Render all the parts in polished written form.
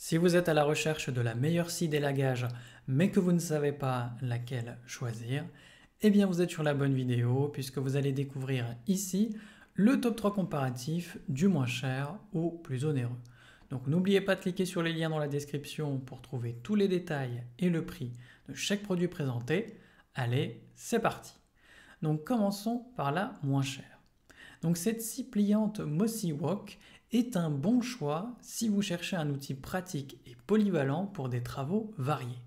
Si vous êtes à la recherche de la meilleure scie d'élagage, mais que vous ne savez pas laquelle choisir, eh bien vous êtes sur la bonne vidéo puisque vous allez découvrir ici le top 3 comparatif du moins cher au plus onéreux. Donc n'oubliez pas de cliquer sur les liens dans la description pour trouver tous les détails et le prix de chaque produit présenté. Allez, c'est parti. Donc commençons par la moins chère. Donc cette scie pliante Mossy Wok est un bon choix si vous cherchez un outil pratique et polyvalent pour des travaux variés.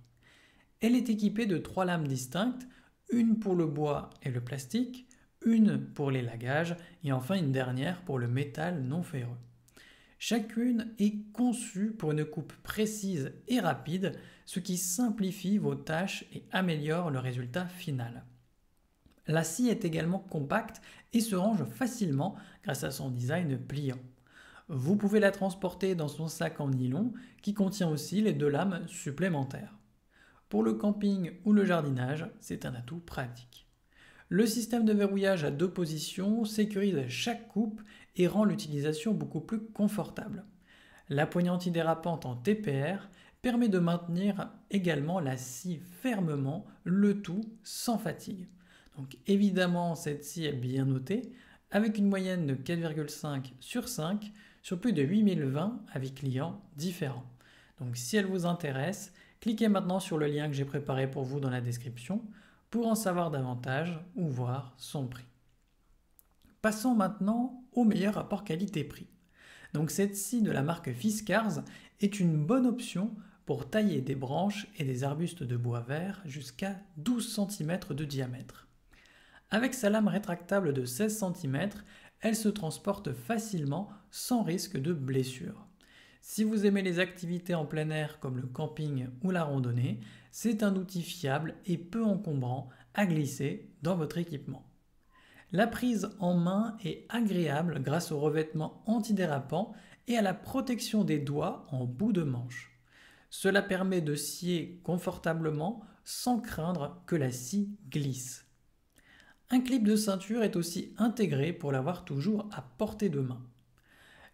Elle est équipée de 3 lames distinctes, une pour le bois et le plastique, une pour l'élagage et enfin une dernière pour le métal non ferreux. Chacune est conçue pour une coupe précise et rapide, ce qui simplifie vos tâches et améliore le résultat final. La scie est également compacte et se range facilement grâce à son design pliant. Vous pouvez la transporter dans son sac en nylon qui contient aussi les 2 lames supplémentaires. Pour le camping ou le jardinage, c'est un atout pratique. Le système de verrouillage à 2 positions sécurise chaque coupe et rend l'utilisation beaucoup plus confortable. La poignée antidérapante en TPR permet de maintenir également la scie fermement, le tout sans fatigue. Donc évidemment, cette scie est bien notée, avec une moyenne de 4,5 sur 5 sur plus de 8020 avis clients différents. Donc si elle vous intéresse, cliquez maintenant sur le lien que j'ai préparé pour vous dans la description pour en savoir davantage ou voir son prix. Passons maintenant au meilleur rapport qualité-prix. Donc cette scie de la marque Fiskars est une bonne option pour tailler des branches et des arbustes de bois vert jusqu'à 12 cm de diamètre. Avec sa lame rétractable de 16 cm, elle se transporte facilement sans risque de blessure. Si vous aimez les activités en plein air comme le camping ou la randonnée, c'est un outil fiable et peu encombrant à glisser dans votre équipement. La prise en main est agréable grâce au revêtement antidérapant et à la protection des doigts en bout de manche. Cela permet de scier confortablement sans craindre que la scie glisse. Un clip de ceinture est aussi intégré pour l'avoir toujours à portée de main.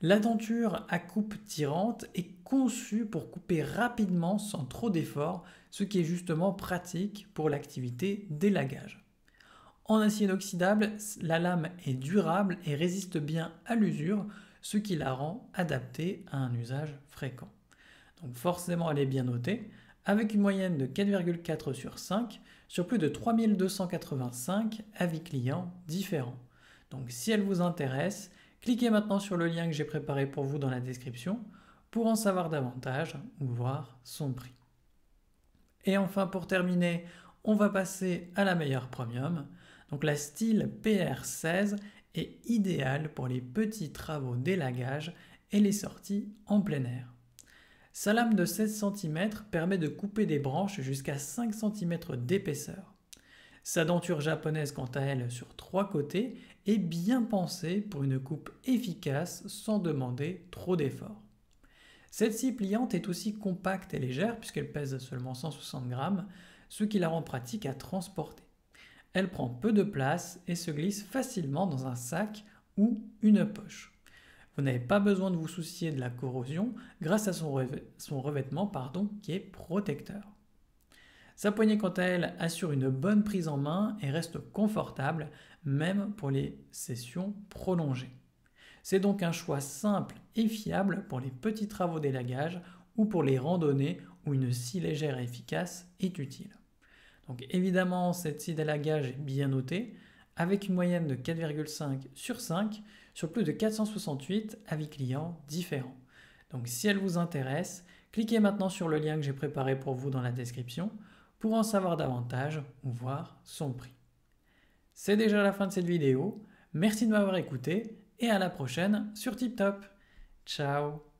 La denture à coupe tirante est conçue pour couper rapidement sans trop d'effort, ce qui est justement pratique pour l'activité d'élagage. En acier inoxydable, la lame est durable et résiste bien à l'usure, ce qui la rend adaptée à un usage fréquent. Donc forcément elle est bien notée, avec une moyenne de 4,4 sur 5 sur plus de 3285 avis clients différents. Donc si elle vous intéresse, cliquez maintenant sur le lien que j'ai préparé pour vous dans la description pour en savoir davantage ou voir son prix. Et enfin pour terminer, on va passer à la meilleure premium. Donc la Stihl PR16 est idéale pour les petits travaux d'élagage et les sorties en plein air. Sa lame de 16 cm permet de couper des branches jusqu'à 5 cm d'épaisseur. Sa denture japonaise quant à elle sur 3 côtés est bien pensée pour une coupe efficace sans demander trop d'efforts. Cette scie pliante est aussi compacte et légère puisqu'elle pèse seulement 160 grammes, ce qui la rend pratique à transporter. Elle prend peu de place et se glisse facilement dans un sac ou une poche. Vous n'avez pas besoin de vous soucier de la corrosion grâce à son revêtement qui est protecteur. Sa poignée quant à elle assure une bonne prise en main et reste confortable même pour les sessions prolongées. C'est donc un choix simple et fiable pour les petits travaux d'élagage ou pour les randonnées où une scie légère et efficace est utile. Donc évidemment cette scie d'élagage est bien notée avec une moyenne de 4,5 sur 5 sur plus de 468 avis clients différents. Donc si elle vous intéresse, cliquez maintenant sur le lien que j'ai préparé pour vous dans la description pour en savoir davantage ou voir son prix. C'est déjà la fin de cette vidéo, merci de m'avoir écouté et à la prochaine sur TipTop. Ciao.